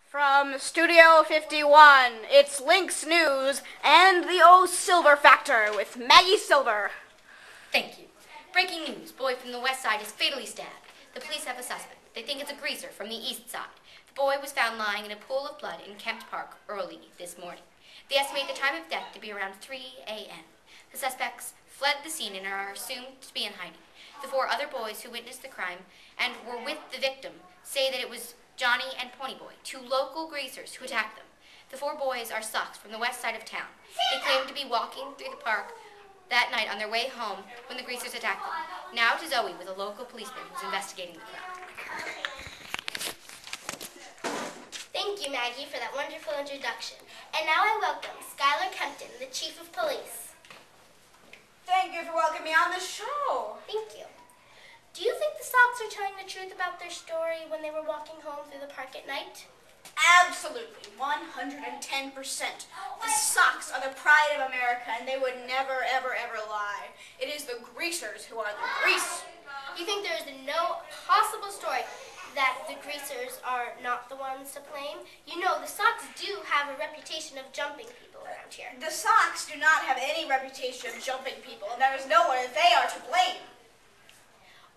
From Studio 51, it's Lynx News and the O Silver Factor with Maggie Silver. Thank you. Breaking news. Boy from the west side is fatally stabbed. The police have a suspect. They think it's a greaser from the east side. The boy was found lying in a pool of blood in Kempt Park early this morning. They estimate the time of death to be around 3 a.m. The suspects fled the scene and are assumed to be in hiding. The 4 other boys who witnessed the crime and were with the victim say that it was Johnny and Ponyboy, 2 local greasers, who attacked them. The 4 boys are sucks from the west side of town. They claim to be walking through the park that night on their way home when the greasers attacked them. Now to Zoe with a local policeman who's investigating the crime. Thank you, Maggie, for that wonderful introduction. And now I welcome Skylar Kempton, the Chief of Police. Thank you for welcoming me on the show. Thank you. Do you think the Sox are telling the truth about their story when they were walking home through the park at night? Absolutely, 110%. The Sox are the pride of America, and they would never, ever, ever lie. It is the greasers who are the grease. You think there is no possible story that the greasers are not the ones to blame? You know, the Sox do have a reputation of jumping people around here. The Sox do not have any reputation of jumping people, and there is no one they are to blame.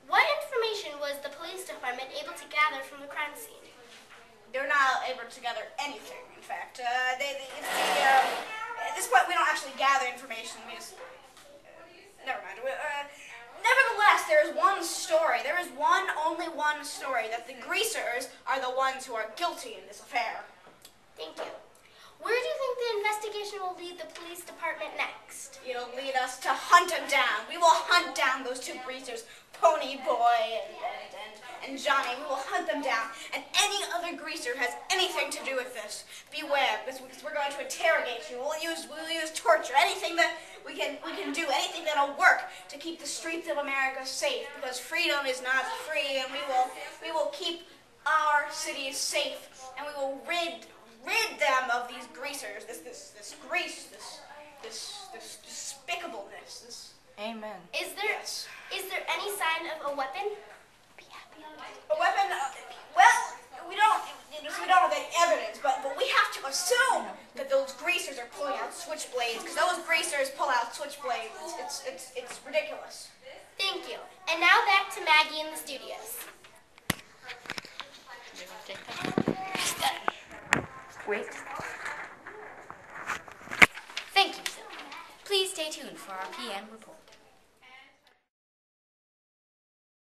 What information was the police department able to gather from the crime scene? They're not able to gather anything, in fact. At this point, we don't actually gather information. We just... never mind. Nevertheless, there is one story. There is only one story, that the greasers are the ones who are guilty in this affair. Thank you. Where do you think the investigation will lead the police department next? It'll lead us to hunt them down. We will hunt down those 2 greasers, Ponyboy and Johnny. We will hunt them down. And any other greaser who has anything to do with this, beware, because we're going to interrogate you. We'll use torture, anything that we can do, anything that'll work to keep the streets of America safe, because freedom is not free, and we will keep our cities safe, and we will rid them of these greasers, this grease, this despicableness. Amen. Is there any sign of a weapon? A weapon? Well, we don't have any evidence, but we have to assume that those greasers are pulling out switchblades, because those greasers pull out switchblades. It's ridiculous. Thank you. And now back to Maggie in the studios. Wait. Thank you, Zoe. Please stay tuned for our PM report.